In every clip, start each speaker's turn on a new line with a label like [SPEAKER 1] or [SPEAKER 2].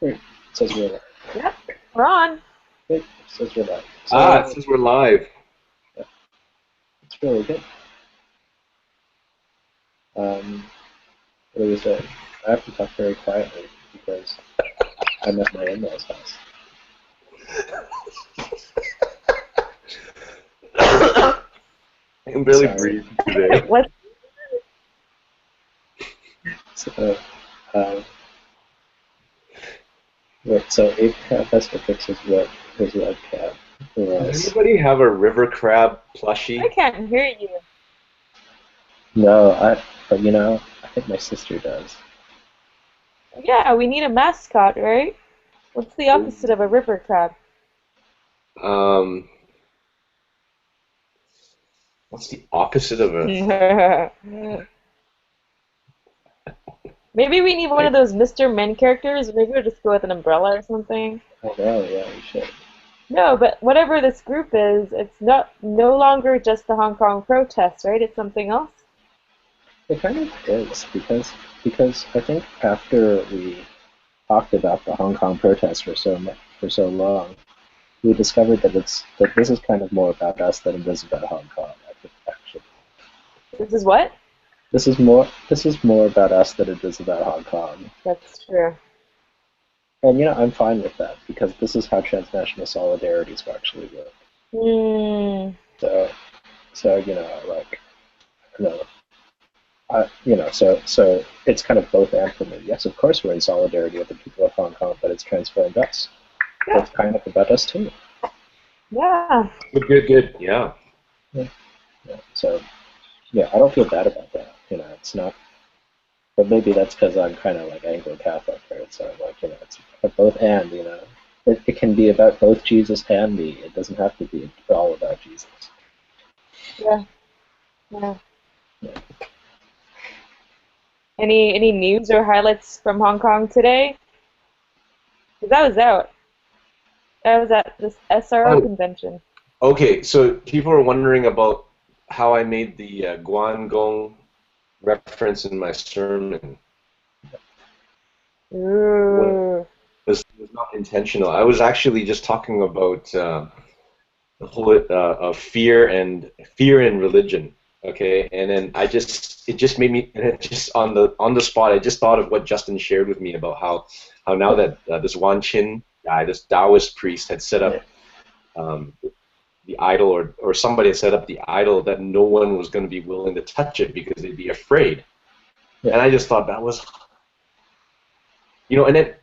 [SPEAKER 1] It says we're live.
[SPEAKER 2] Yep, we're on.
[SPEAKER 1] It says we're live.
[SPEAKER 3] It
[SPEAKER 1] So
[SPEAKER 3] says we're live.
[SPEAKER 1] yeah, it's really good. What do we say? I have to talk very quietly because I'm at my in-laws' house.
[SPEAKER 3] I can barely
[SPEAKER 1] Sorry.
[SPEAKER 3] breathe today.
[SPEAKER 2] What?
[SPEAKER 1] So, so Ape Crab has to fix his webcam. Or
[SPEAKER 3] Does
[SPEAKER 1] else.
[SPEAKER 3] anybody have a river crab plushie?
[SPEAKER 2] I can't hear you.
[SPEAKER 1] No, but I think my sister does.
[SPEAKER 2] Yeah, we need a mascot, right? What's the opposite of a river crab?
[SPEAKER 3] Um, what's the opposite of a?
[SPEAKER 2] Maybe we need one of those Mr. Men characters. Maybe we'll just go with an umbrella or something.
[SPEAKER 1] Oh no, yeah, we should.
[SPEAKER 2] No, but whatever this group is, it's no longer just the Hong Kong protests, right? It's something else.
[SPEAKER 1] It kind of is because I think after we talked about the Hong Kong protests for so long, we discovered that this is kind of more about us than it is about Hong Kong. I think actually,
[SPEAKER 2] This is what?
[SPEAKER 1] this is more about us than it is about Hong Kong.
[SPEAKER 2] That's true.
[SPEAKER 1] And I'm fine with that because this is how transnational solidarities actually work.
[SPEAKER 2] Hmm.
[SPEAKER 1] So like I don't know. So it's kind of both and for me. Yes, of course we're in solidarity with the people of Hong Kong, but it's transformed us.
[SPEAKER 2] Yeah.
[SPEAKER 1] It's kind of about us too.
[SPEAKER 2] Yeah.
[SPEAKER 3] Good. Yeah.
[SPEAKER 1] Yeah. So, yeah, I don't feel bad about that. It's not. But maybe that's because I'm kind of like Anglo-Catholic, right? So I'm like, it's both and. It can be about both Jesus and me. It doesn't have to be all about Jesus.
[SPEAKER 2] Yeah. Yeah.
[SPEAKER 1] Yeah.
[SPEAKER 2] Any news or highlights from Hong Kong today? 'Cause that was out. That was at this SRO
[SPEAKER 3] Oh,
[SPEAKER 2] convention.
[SPEAKER 3] okay, so people are wondering about how I made the Guangdong reference in my sermon.
[SPEAKER 2] Ooh.
[SPEAKER 3] It was not intentional. I was actually just talking about the whole of fear and religion. Okay, and then it just made me, and it just on the spot, I just thought of what Justin shared with me about how now that this Wan Chin guy, this Taoist priest, had set up the idol, or somebody had set up the idol, that no one was going to be willing to touch it because they'd be afraid.
[SPEAKER 1] Yeah.
[SPEAKER 3] And I just thought that was, and then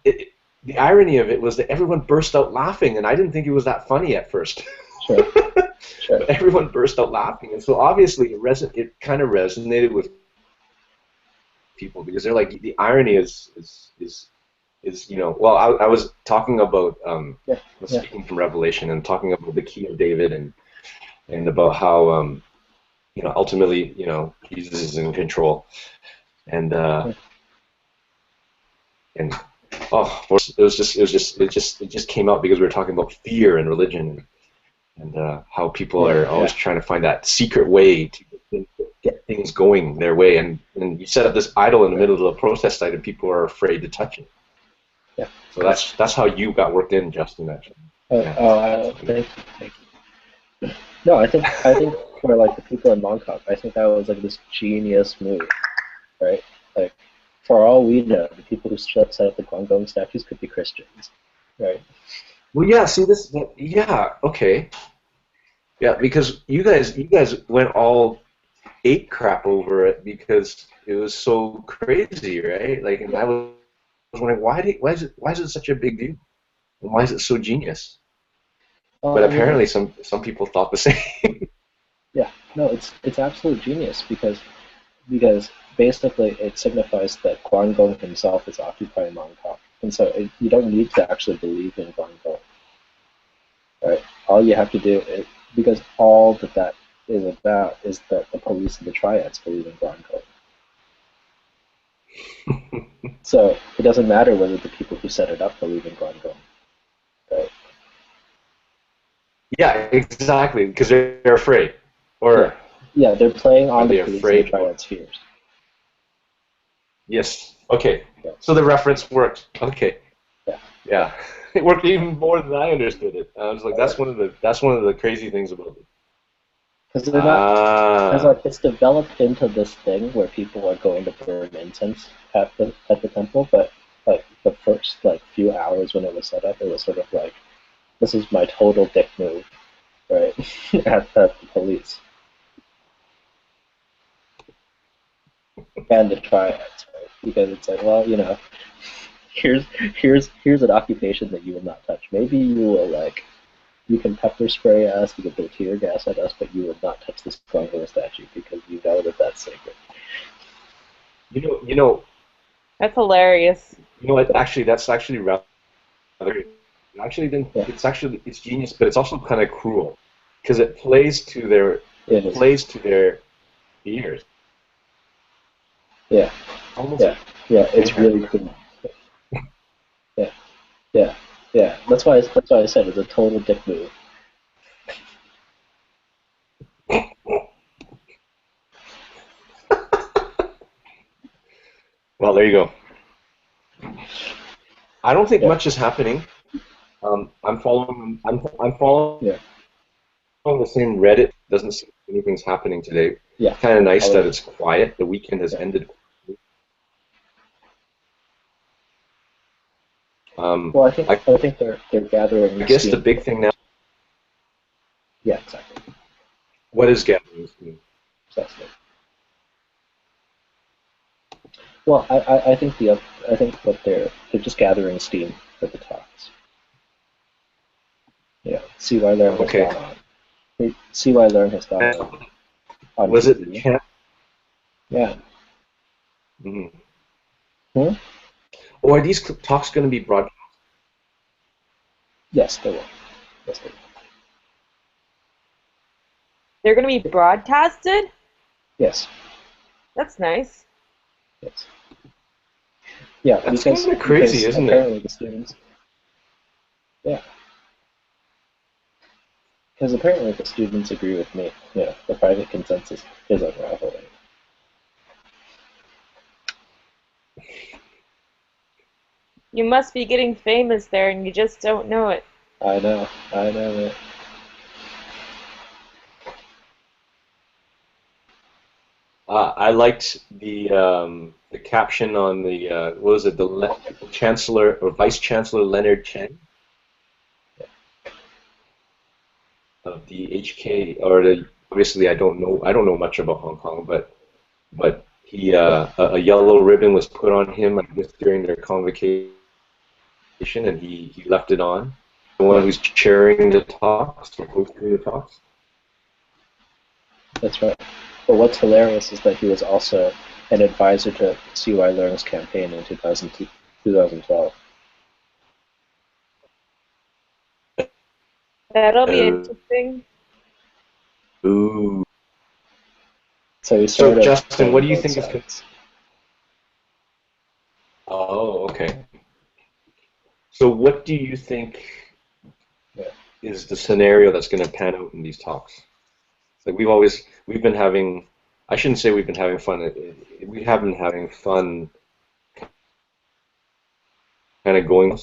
[SPEAKER 3] the irony of it was that everyone burst out laughing, and I didn't think it was that funny at first.
[SPEAKER 1] Sure. Sure.
[SPEAKER 3] But everyone burst out laughing, and so obviously it kind of resonated with people because they're like, the irony is well, I was talking about
[SPEAKER 1] Yeah.
[SPEAKER 3] speaking from Revelation and talking about the key of David, and about how ultimately Jesus is in control, and and oh, it just came out because we were talking about fear and religion, and how people are always trying to find that secret way to get things going their way, and you set up this idol in the middle of a protest site, and people are afraid to touch it.
[SPEAKER 1] Yeah.
[SPEAKER 3] So that's how you got worked in, Justin. Actually.
[SPEAKER 1] Thank you. No, I think for like the people in Hong Kong, I think that was like this genius move, right? Like, for all we know, the people who set up the Guangdong statues could be Christians, right?
[SPEAKER 3] Well, yeah. See this? Yeah. Okay. Yeah, because you guys went all ape crap over it because it was so crazy, right? Like, and I was wondering why is it such a big deal, and why is it so genius? But apparently, some people thought the same.
[SPEAKER 1] Yeah, no, it's absolute genius because basically it signifies that Guangdong himself is occupying Hong Kong, and so you don't need to actually believe in Guangdong, right? All you have to do is, because all that is about is that the police and the triads believe in Guangdong. So it doesn't matter whether the people who set it up believe in Guangdong, right?
[SPEAKER 3] Yeah, exactly, because they're afraid, or
[SPEAKER 1] yeah, they're playing on the
[SPEAKER 3] they
[SPEAKER 1] police
[SPEAKER 3] afraid?
[SPEAKER 1] and the triads' fears.
[SPEAKER 3] Yes. Okay.
[SPEAKER 1] Yeah.
[SPEAKER 3] So the reference worked. Okay.
[SPEAKER 1] Yeah.
[SPEAKER 3] Yeah, it worked even more than I understood it. I was like, that's one of the crazy things about it.
[SPEAKER 1] Because they're not, because
[SPEAKER 3] Ah,
[SPEAKER 1] like it's developed into this thing where people are going to burn incense at the temple, but like the first like few hours when it was set up, it was sort of like this is my total dick move, right? At the police and the triads, right? Because it's like, well, here's here's an occupation that you will not touch. Maybe you will like you can pepper spray us, you can throw tear gas at us, but you will not touch this Guangdong statue because you know that that's sacred.
[SPEAKER 3] you know, you know,
[SPEAKER 2] That's hilarious.
[SPEAKER 3] you know what? Actually, that's actually rather. Actually, then
[SPEAKER 1] Yeah,
[SPEAKER 3] it's genius, but it's also kind of cruel because it plays to their
[SPEAKER 1] it is.
[SPEAKER 3] ears.
[SPEAKER 1] Yeah,
[SPEAKER 3] Almost
[SPEAKER 1] yeah, yeah. It's
[SPEAKER 3] fair.
[SPEAKER 1] really cool. Yeah, yeah, yeah. That's why I said it's a total dick move.
[SPEAKER 3] Well, there you go. I don't think
[SPEAKER 1] Yeah,
[SPEAKER 3] much is happening. I'm following
[SPEAKER 1] yeah,
[SPEAKER 3] the same Reddit. Doesn't seem anything's happening today.
[SPEAKER 1] yeah.
[SPEAKER 3] Kind of nice
[SPEAKER 1] All
[SPEAKER 3] that
[SPEAKER 1] of it.
[SPEAKER 3] it's quiet. The weekend has
[SPEAKER 1] Yeah.
[SPEAKER 3] ended. Um,
[SPEAKER 1] Well, I think
[SPEAKER 3] I,
[SPEAKER 1] I think they're
[SPEAKER 3] I
[SPEAKER 1] gathering
[SPEAKER 3] guess the
[SPEAKER 1] steam.
[SPEAKER 3] big thing now.
[SPEAKER 1] Yeah, exactly.
[SPEAKER 3] What is gathering steam?
[SPEAKER 1] Precisely. Well, I think I think what they're just gathering steam for the talks. Yeah. CY Learn has
[SPEAKER 3] Okay.
[SPEAKER 1] gone on. CY Learn has gone on
[SPEAKER 3] Was it the
[SPEAKER 1] TV.
[SPEAKER 3] chant?
[SPEAKER 1] Yeah.
[SPEAKER 3] Mm-hmm.
[SPEAKER 1] Hmm?
[SPEAKER 3] Or are these talks going to be broadcast?
[SPEAKER 1] Yes, they will. Yes, they will.
[SPEAKER 2] They're gonna be broadcasted?
[SPEAKER 1] Yes.
[SPEAKER 2] That's nice.
[SPEAKER 1] Yes. Yeah,
[SPEAKER 3] That's kind of crazy,
[SPEAKER 1] because
[SPEAKER 3] isn't it?
[SPEAKER 1] apparently the students. Yeah, because apparently the students agree with me. Yeah, the private consensus is unraveling.
[SPEAKER 2] You must be getting famous there and you just don't know it.
[SPEAKER 1] I know it.
[SPEAKER 3] I liked the caption on the what was it the Chancellor or Vice Chancellor Leonard Chen of the HK or the obviously I don't know much about Hong Kong but he
[SPEAKER 1] Yeah,
[SPEAKER 3] a yellow ribbon was put on him I guess during their convocation and he left it on. The one
[SPEAKER 1] yeah,
[SPEAKER 3] who's chairing the talks or hosting the talks.
[SPEAKER 1] that's right. But what's hilarious is that he was also an advisor to CY Learn's campaign in 2012.
[SPEAKER 2] That'll be
[SPEAKER 3] Uh,
[SPEAKER 2] interesting.
[SPEAKER 3] ooh.
[SPEAKER 1] So he's
[SPEAKER 3] So
[SPEAKER 1] sort of
[SPEAKER 3] Justin, what
[SPEAKER 1] playing
[SPEAKER 3] do you
[SPEAKER 1] both
[SPEAKER 3] think is?
[SPEAKER 1] sides.
[SPEAKER 3] Oh, okay. So what do you think
[SPEAKER 1] Yeah.
[SPEAKER 3] is the scenario that's going to pan out in these talks? It's like we've been having. I shouldn't say we've been having fun. We have been having fun, kind of going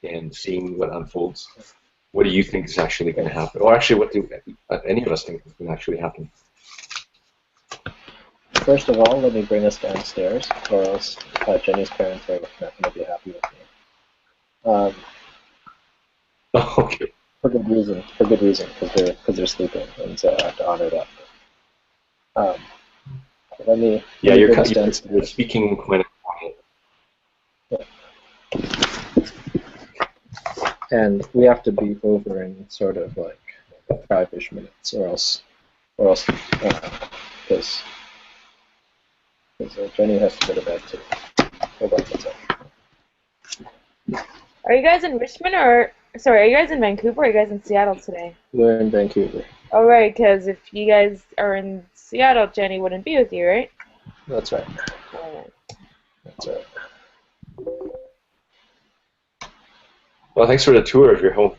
[SPEAKER 3] and seeing what unfolds. What do you think is actually going
[SPEAKER 1] Yeah.
[SPEAKER 3] to happen? Or actually, what do any of us think is going to actually happen?
[SPEAKER 1] First of all, let me bring us downstairs, or else Jenny's parents are not going to be happy with me.
[SPEAKER 3] Okay.
[SPEAKER 1] For good reason. For good reason, because they're sleeping, and so I have to honor that. Um, let
[SPEAKER 3] Yeah,
[SPEAKER 1] me
[SPEAKER 3] you're
[SPEAKER 1] bring us
[SPEAKER 3] you're
[SPEAKER 1] downstairs.
[SPEAKER 3] speaking kind of quiet.
[SPEAKER 1] Yeah. And we have to be over in sort of like 5-ish minutes, or else, because Jenny has to go to bed too. Hold on one second.
[SPEAKER 2] Are you guys in Richmond or sorry, are you guys in Vancouver or are you guys in Seattle today?
[SPEAKER 1] We're in Vancouver.
[SPEAKER 2] All right, because if you guys are in Seattle, Jenny wouldn't be with you, right?
[SPEAKER 1] That's right.
[SPEAKER 2] All right.
[SPEAKER 1] That's right.
[SPEAKER 3] Well, thanks for the tour of your home.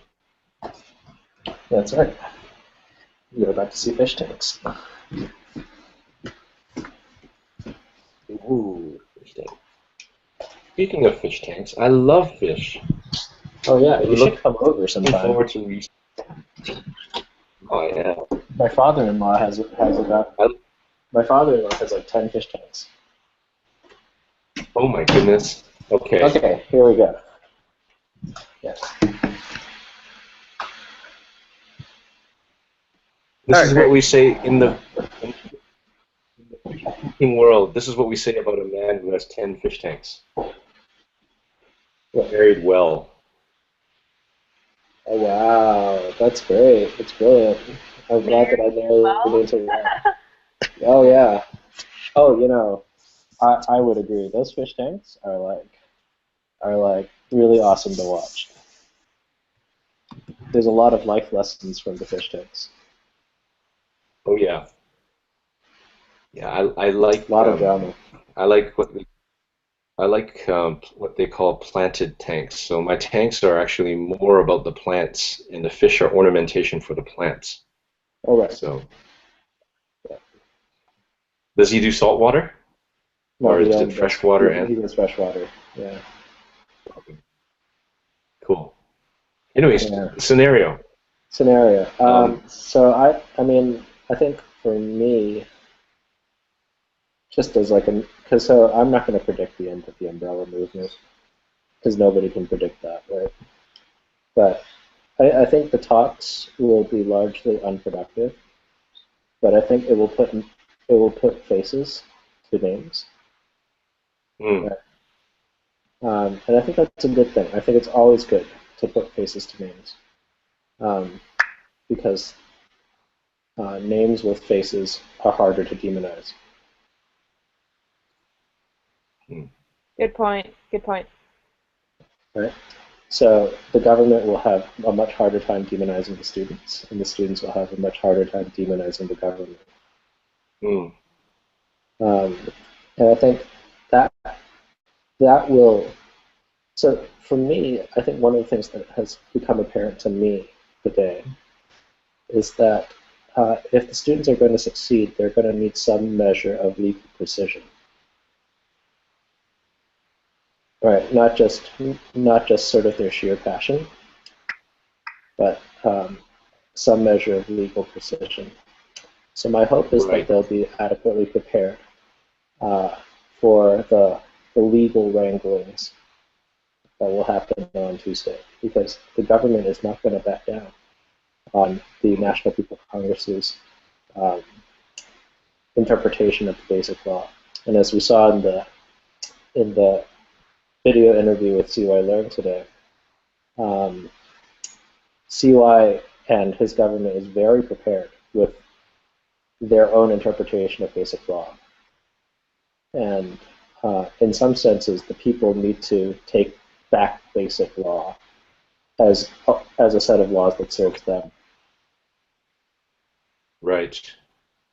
[SPEAKER 1] That's right. You're about to see fish tanks.
[SPEAKER 3] Ooh, fish tank. Speaking of fish tanks, I love fish.
[SPEAKER 1] Oh yeah,
[SPEAKER 3] I'm
[SPEAKER 1] you should come over
[SPEAKER 3] looking
[SPEAKER 1] sometime.
[SPEAKER 3] forward to research. Oh yeah.
[SPEAKER 1] My father-in-law has about
[SPEAKER 3] I,
[SPEAKER 1] my father-in-law has like 10 fish tanks.
[SPEAKER 3] oh my goodness. Okay.
[SPEAKER 1] Okay, here we go. Yes. All
[SPEAKER 3] This
[SPEAKER 1] right,
[SPEAKER 3] is what
[SPEAKER 1] great.
[SPEAKER 3] we say in the fish keeping world. This is what we say about a man who has 10 fish tanks.
[SPEAKER 1] What?
[SPEAKER 3] Married well.
[SPEAKER 1] Oh wow, that's great. That's brilliant. I'm glad that I
[SPEAKER 2] Married
[SPEAKER 1] married
[SPEAKER 2] well.
[SPEAKER 1] into that. Oh yeah. Oh, I would agree. Those fish tanks are like really awesome to watch. There's a lot of life lessons from the fish tanks.
[SPEAKER 3] Oh yeah. Yeah,
[SPEAKER 1] A lot of drama.
[SPEAKER 3] I like what they call planted tanks. So my tanks are actually more about the plants, and the fish are ornamentation for the plants.
[SPEAKER 1] All right.
[SPEAKER 3] So
[SPEAKER 1] Yeah.
[SPEAKER 3] does he do salt water,
[SPEAKER 1] No,
[SPEAKER 3] or
[SPEAKER 1] he
[SPEAKER 3] is it
[SPEAKER 1] only does
[SPEAKER 3] fresh water and
[SPEAKER 1] he does freshwater. Yeah.
[SPEAKER 3] cool? Anyways,
[SPEAKER 1] Yeah.
[SPEAKER 3] scenario.
[SPEAKER 1] Scenario.
[SPEAKER 3] Um,
[SPEAKER 1] So I mean, I think for me, just as like because so I'm not going to predict the end of the umbrella movement because nobody can predict that, right? But I think the talks will be largely unproductive, but I think it will put faces to names,
[SPEAKER 3] hmm,
[SPEAKER 1] right? And I think that's a good thing. I think it's always good to put faces to names um, because names with faces are harder to demonize,
[SPEAKER 3] hmm,
[SPEAKER 2] Good point. Good point.
[SPEAKER 1] right? So the government will have a much harder time demonizing the students, and the students will have a much harder time demonizing the government.
[SPEAKER 3] hmm,
[SPEAKER 1] Um, and I think that that will. So for me, I think one of the things that has become apparent to me today is that if the students are going to succeed, they're going to need some measure of legal precision, right? Not just sort of their sheer passion, but some measure of legal precision. So my hope is that
[SPEAKER 3] right.
[SPEAKER 1] they'll be adequately prepared uh, for the legal wranglings that will happen on Tuesday, because the government is not going to back down on the
[SPEAKER 3] Hmm,
[SPEAKER 1] National People Congress's um, interpretation of the Basic Law. And as we saw in the video interview with CY Leung today, um, CY and his government is very prepared with their own interpretation of Basic Law. And in some senses, the people need to take back Basic Law as a set of laws that serves them,
[SPEAKER 3] right.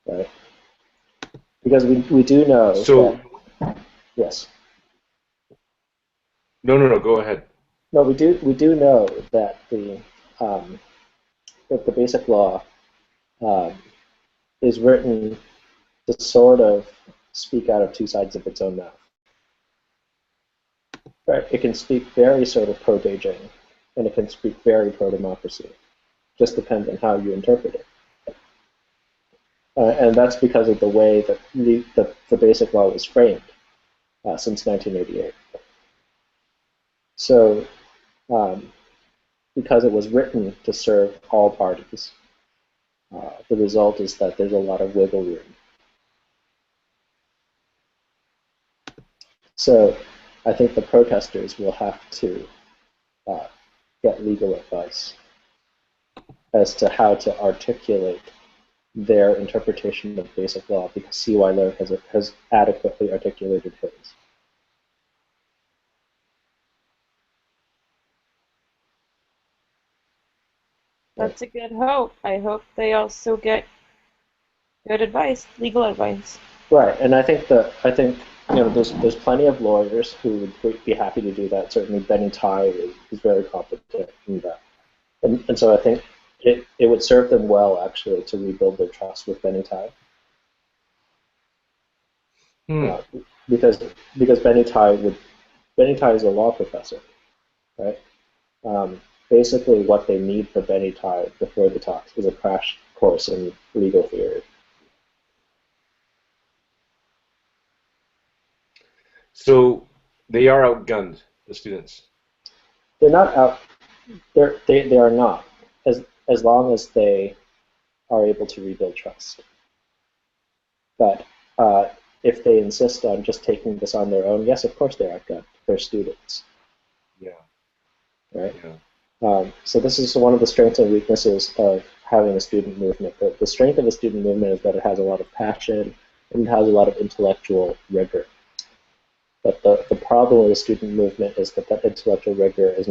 [SPEAKER 1] right? Because we do know that,
[SPEAKER 3] So
[SPEAKER 1] yes,
[SPEAKER 3] no, no, no. Go ahead.
[SPEAKER 1] no, we do know um, that the Basic Law um, is written to sort of speak out of two sides of its own mouth. Right? It can speak very sort of pro-Beijing, and it can speak very pro-democracy. Just depends on how you interpret it. And that's because of the way that the Basic Law was framed since 1988. So, um, because it was written to serve all parties, the result is that there's a lot of wiggle room. So, I think the protesters will have to uh, get legal advice as to how to articulate their interpretation of Basic Law, because CY Leung has adequately articulated his. Right.
[SPEAKER 2] That's a good hope. I hope they also get good advice, legal advice.
[SPEAKER 1] Right, and I think there's plenty of lawyers who would be happy to do that. Certainly, Benny Tai is very competent in that, and so I think it would serve them well actually to rebuild their trust with Benny Tai,
[SPEAKER 3] Hmm,
[SPEAKER 1] uh, because because Benny Tai is a law professor, right? Basically, what they need for Benny Tai before the talks is a crash course in legal theory.
[SPEAKER 3] So they are outgunned, the students.
[SPEAKER 1] They're not out. They are not, as long as they are able to rebuild trust. But if they insist on just taking this on their own, yes, of course they're outgunned. They're students.
[SPEAKER 3] Yeah.
[SPEAKER 1] Right.
[SPEAKER 3] Yeah.
[SPEAKER 1] So this is one of the strengths and weaknesses of having a student movement. The strength of a student movement is that it has a lot of passion and it has a lot of intellectual rigor. But the problem with a student movement is that intellectual rigor is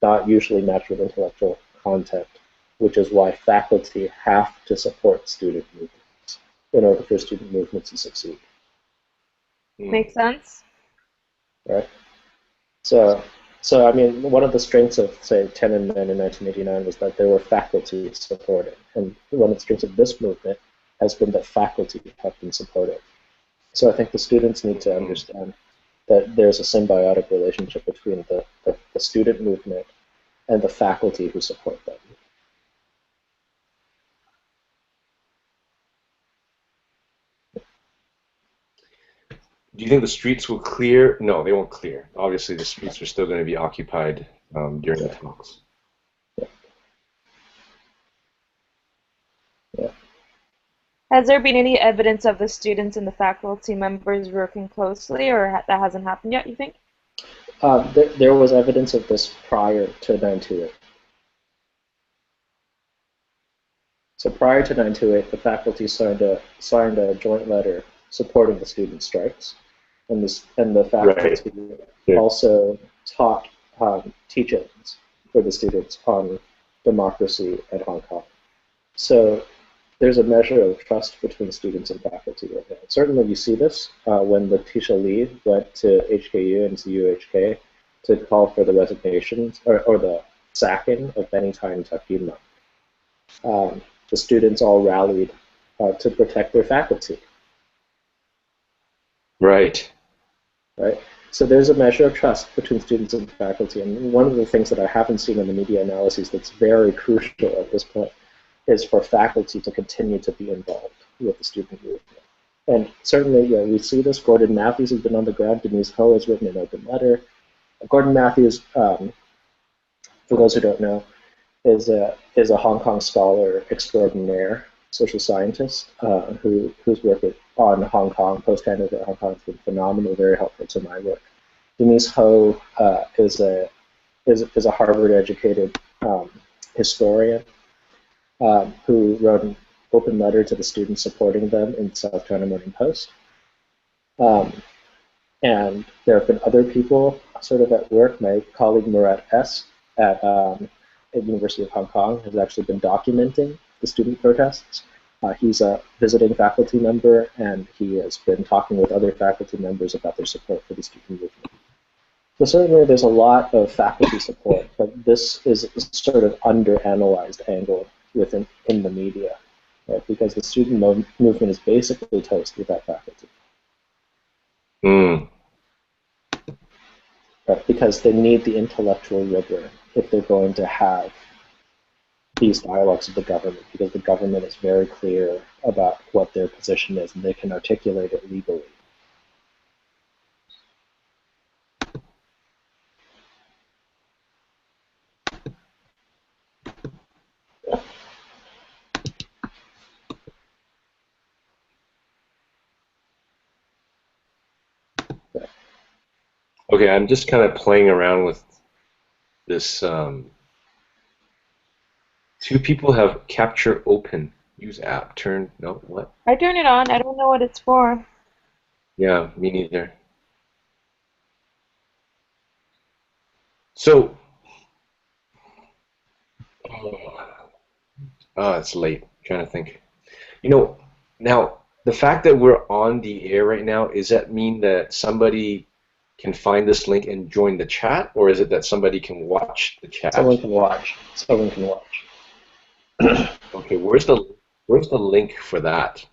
[SPEAKER 1] not usually matched with intellectual content, which is why faculty have to support student movements in order for student movements to succeed.
[SPEAKER 2] Makes sense.
[SPEAKER 1] Right? So I mean, one of the strengths of, say, Tiananmen in 1989 was that there were faculty supporting. And one of the strengths of this movement has been that faculty have been supportive. So I think the students need to understand that there's a symbiotic relationship between the student movement and the faculty who support them.
[SPEAKER 3] Do you think the streets will clear? No, they won't clear. Obviously, the streets are still going to be occupied during the talks.
[SPEAKER 1] Yeah.
[SPEAKER 2] Has there been any evidence of the students and the faculty members working closely, or that hasn't happened yet, you think?
[SPEAKER 1] There was evidence of this prior to 928. So prior to 928, the faculty signed a joint letter supporting the student strikes, and the faculty also taught teach-ins for the students on democracy at Hong Kong. So there's a measure of trust between students and faculty right now. Certainly you see this when Letitia Lee went to HKU and to UHK to call for the resignations or the sacking of Benny Tai and Tuck Yim Mak. The students all rallied to protect their faculty.
[SPEAKER 3] Right.
[SPEAKER 1] Right. So there's a measure of trust between students and faculty, and one of the things that I haven't seen in the media analyses that's very crucial at this point is for faculty to continue to be involved with the student movement. And certainly, yeah, we see this. Gordon Matthews has been on the ground. Denise Ho has written an open letter. Gordon Matthews, for those who don't know, is a Hong Kong scholar extraordinaire, social scientist, whose work on Hong Kong, post-Canada Hong Kong, has been phenomenal, very helpful to my work. Denise Ho is a Harvard-educated historian who wrote an open letter to the students supporting them in South China Morning Post. And there have been other people sort of at work. My colleague Murat S. at University of Hong Kong has actually been documenting the student protests. He's a visiting faculty member, and he has been talking with other faculty members about their support for the student movement. So certainly there's a lot of faculty support, but this is a sort of underanalyzed angle in the media, right? Because the student movement is basically toast without faculty. Right? Because they need the intellectual rigor if they're going to have these dialogues with the government, because the government is very clear about what their position is, and they can articulate it legally.
[SPEAKER 3] Okay, I'm just kind of playing around with this. Two people have Capture Open. Use app. Turn. No, what?
[SPEAKER 2] I turn it on. I don't know what it's for.
[SPEAKER 3] Yeah, me neither. So, it's late. I'm trying to think. You know, now the fact that we're on the air right now, does that mean that somebody can find this link and join the chat, or is it that somebody can watch the chat?
[SPEAKER 1] Someone can watch. Someone can watch.
[SPEAKER 3] Okay, where's the link for that?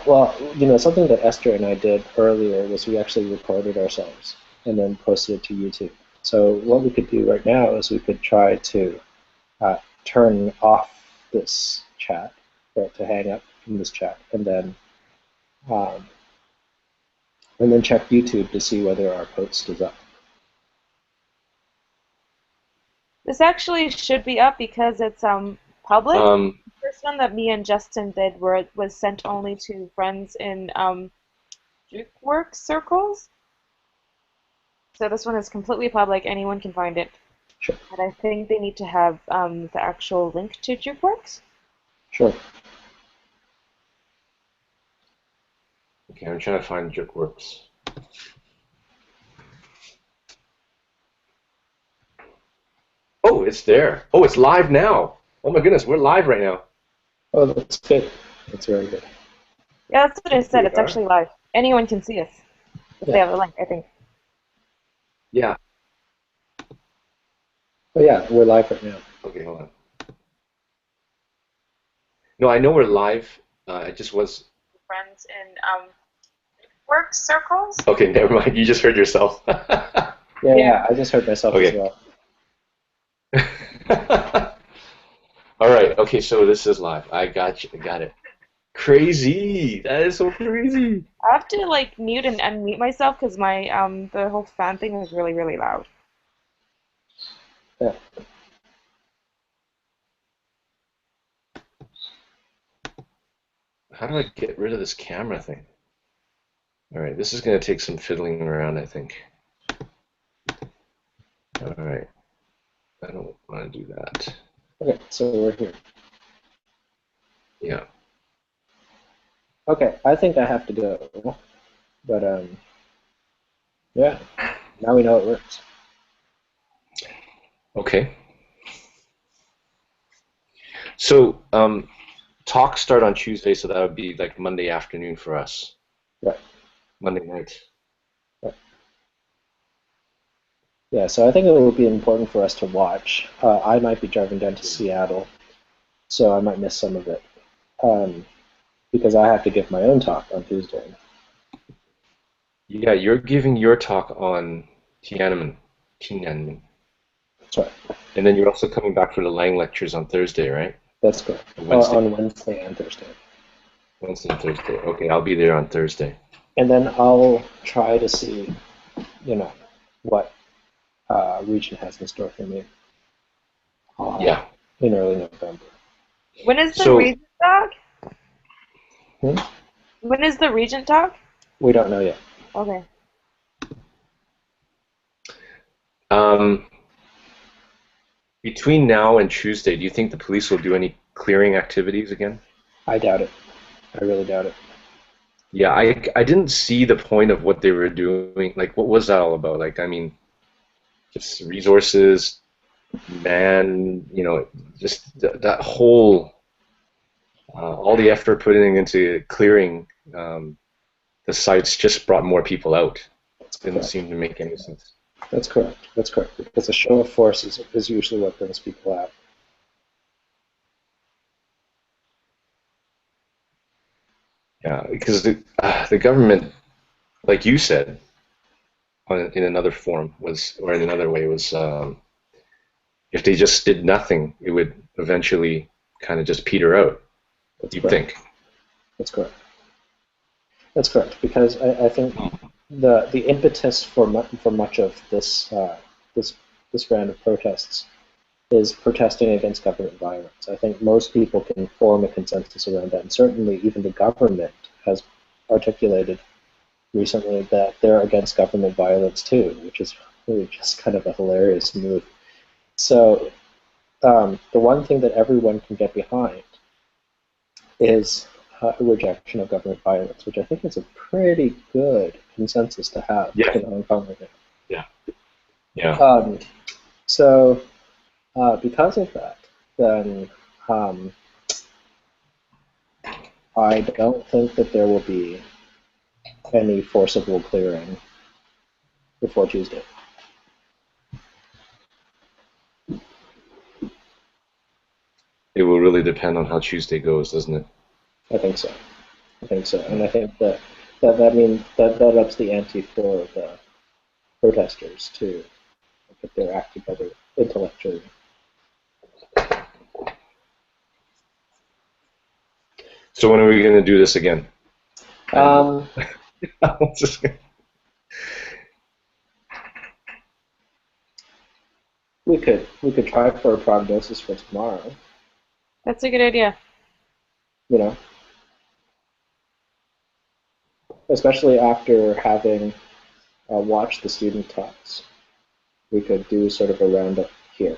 [SPEAKER 1] Well, you know, something that Esther and I did earlier was we actually recorded ourselves and then posted it to YouTube. So what we could do right now is we could try to turn off this chat, or to hang up from this chat, um, and then check YouTube to see whether our post is up.
[SPEAKER 2] This actually should be up because it's public.
[SPEAKER 3] Um,
[SPEAKER 2] The first one that me and Justin did was sent only to friends in JukeWorks circles. So this one is completely public. Anyone can find it.
[SPEAKER 1] Sure.
[SPEAKER 2] But I think they need to have the actual link to JukeWorks.
[SPEAKER 1] Sure.
[SPEAKER 3] okay, I'm trying to find JukeWorks. Oh, it's there. Oh, it's live now. Oh my goodness, we're live right now.
[SPEAKER 1] Oh, that's good. That's very good.
[SPEAKER 2] Yeah, that's what I said.
[SPEAKER 3] We
[SPEAKER 2] It's
[SPEAKER 3] are?
[SPEAKER 2] actually live. Anyone can see us if they
[SPEAKER 1] Yeah.
[SPEAKER 2] have a link, I think.
[SPEAKER 3] Yeah.
[SPEAKER 1] Oh yeah, we're live right now.
[SPEAKER 3] Okay, hold on. No, I know we're live. I just was.
[SPEAKER 2] Friends in JukeWorks circles.
[SPEAKER 3] Okay, never mind. You just heard yourself.
[SPEAKER 1] Yeah, I just heard myself as
[SPEAKER 3] Okay.
[SPEAKER 1] well.
[SPEAKER 3] All right. Okay, so this is live. I got you. I got it. Crazy. That is so crazy.
[SPEAKER 2] I have to like mute and unmute myself because my the whole fan thing is really, really loud.
[SPEAKER 1] Yeah.
[SPEAKER 3] How do I get rid of this camera thing? All right, this is going to take some fiddling around, I think. All right. I don't want to do that.
[SPEAKER 1] Okay, so we're here.
[SPEAKER 3] Yeah.
[SPEAKER 1] Okay, I think I have to go, but yeah, now we know it works.
[SPEAKER 3] Okay. So, talks start on Tuesday, so that would be like Monday afternoon for us.
[SPEAKER 1] Right.
[SPEAKER 3] Monday night.
[SPEAKER 1] Yeah, so I think it will be important for us to watch. I might be driving down to Seattle, so I might miss some of it, because I have to give my own talk on Tuesday.
[SPEAKER 3] Yeah, you're giving your talk on Tiananmen.
[SPEAKER 1] That's right.
[SPEAKER 3] And then you're also coming back for the Lang lectures on Thursday, right?
[SPEAKER 1] That's correct.
[SPEAKER 3] Wednesday.
[SPEAKER 1] On Wednesday and Thursday.
[SPEAKER 3] Wednesday and Thursday. Okay, I'll be there on Thursday.
[SPEAKER 1] And then I'll try to see, what Region has in store for me
[SPEAKER 3] Yeah.
[SPEAKER 1] in early November.
[SPEAKER 2] When is the
[SPEAKER 3] So-
[SPEAKER 2] Regent talk?
[SPEAKER 1] Hmm?
[SPEAKER 2] When is the Regent talk?
[SPEAKER 1] We don't know yet.
[SPEAKER 2] Okay.
[SPEAKER 3] Between now and Tuesday, do you think the police will do any clearing activities again?
[SPEAKER 1] I doubt it. I really doubt it.
[SPEAKER 3] Yeah, I didn't see the point of what they were doing. Like, what was that all about? Like, I mean, just resources, man, just that whole, all the effort putting into clearing the sites just brought more people out.
[SPEAKER 1] That's
[SPEAKER 3] Didn't
[SPEAKER 1] correct.
[SPEAKER 3] seem to make any sense.
[SPEAKER 1] That's correct. That's correct. Because a show of force is usually what brings people out.
[SPEAKER 3] Yeah, because the government, like you said, in another form or in another way was, if they just did nothing, it would eventually kind of just peter out.
[SPEAKER 1] That's
[SPEAKER 3] You'd
[SPEAKER 1] correct.
[SPEAKER 3] think.
[SPEAKER 1] That's correct. That's correct. Because I think the impetus for much of this this round of protests is protesting against government violence. I think most people can form a consensus around that, and certainly even the government has articulated recently that they're against government violence too, which is really just kind of a hilarious move. So the one thing that everyone can get behind is a rejection of government violence, which I think is a pretty good consensus to have
[SPEAKER 3] Yeah.
[SPEAKER 1] in Hong Kong right now.
[SPEAKER 3] Yeah.
[SPEAKER 1] So because of that, then I don't think that there will be any forcible clearing before Tuesday.
[SPEAKER 3] It will really depend on how Tuesday goes, doesn't it?
[SPEAKER 1] I think so. I think so, and I think that means that ups the ante for the protesters too. get their act together intellectually.
[SPEAKER 3] So when are we going to do this again?
[SPEAKER 1] Um, we could try for a prognosis for tomorrow.
[SPEAKER 2] That's a good idea.
[SPEAKER 1] You know, especially after having watched the student talks, we could do sort of a roundup here.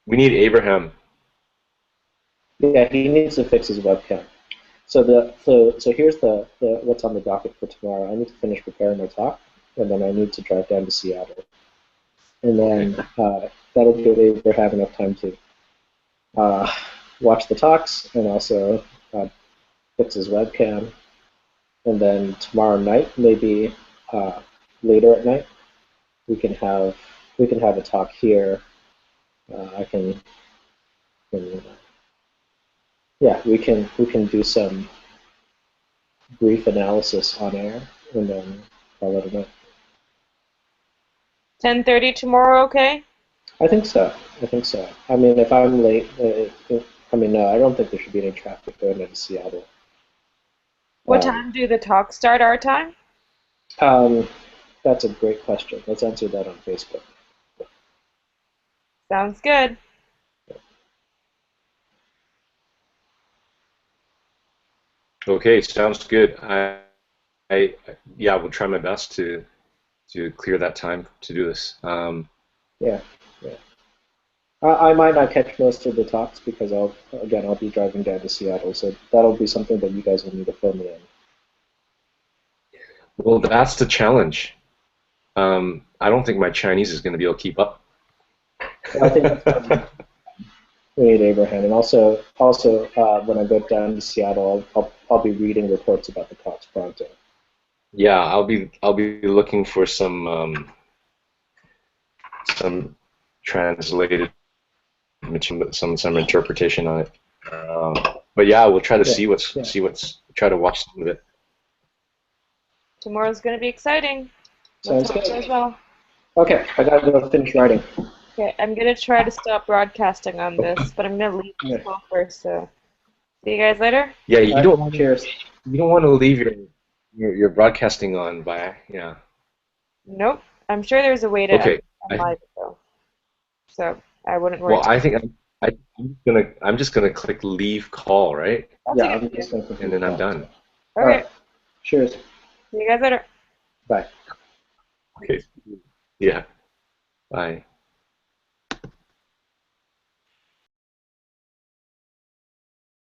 [SPEAKER 3] We need Abraham.
[SPEAKER 1] Yeah, he needs to fix his webcam. So here's the what's on the docket for tomorrow. I need to finish preparing my talk, and then I need to drive down to Seattle, and then that'll give Abraham enough time to watch the talks and also fix his webcam, and then tomorrow night, maybe later at night, we can have a talk here. I can yeah, we can do some brief analysis on air, and then I'll let him know.
[SPEAKER 2] 10:30 tomorrow, okay?
[SPEAKER 1] I think so. I mean, if I'm late, no, I don't think there should be any traffic going into Seattle.
[SPEAKER 2] What time do the talks start our time?
[SPEAKER 1] That's a great question. Let's answer that on Facebook.
[SPEAKER 2] Sounds good.
[SPEAKER 3] Okay, sounds good. Yeah, will try my best to clear that time to do this.
[SPEAKER 1] Yeah. I might not catch most of the talks because I'll be driving down to Seattle, so that'll be something that you guys will need to fill me in.
[SPEAKER 3] Well, that's the challenge. I don't think my Chinese is going to be able to keep up.
[SPEAKER 1] I think that's we need Abraham, and also when I go down to Seattle, I'll be reading reports about the Cox Pronto.
[SPEAKER 3] Yeah, I'll be looking for some translated material, some interpretation on it. But yeah, we'll try to try to watch some of it.
[SPEAKER 2] Tomorrow's going to be exciting.
[SPEAKER 1] Sounds good.
[SPEAKER 2] As well.
[SPEAKER 1] Okay, I gotta go finish writing.
[SPEAKER 2] Okay, I'm going to try to stop broadcasting on this, but I'm going to leave this call first, so see you guys later.
[SPEAKER 3] Yeah, you don't want
[SPEAKER 1] cheers.
[SPEAKER 3] You don't want to leave your broadcasting on by
[SPEAKER 2] Nope. I'm sure there's a way to unlive it though. So I wouldn't worry.
[SPEAKER 3] Well, I think I'm just gonna click leave call, right?
[SPEAKER 1] Yeah, I'm just gonna click
[SPEAKER 3] and then I'm done.
[SPEAKER 2] Okay. Right.
[SPEAKER 1] Cheers.
[SPEAKER 2] See you guys later.
[SPEAKER 1] Bye.
[SPEAKER 3] Okay. Yeah. Bye.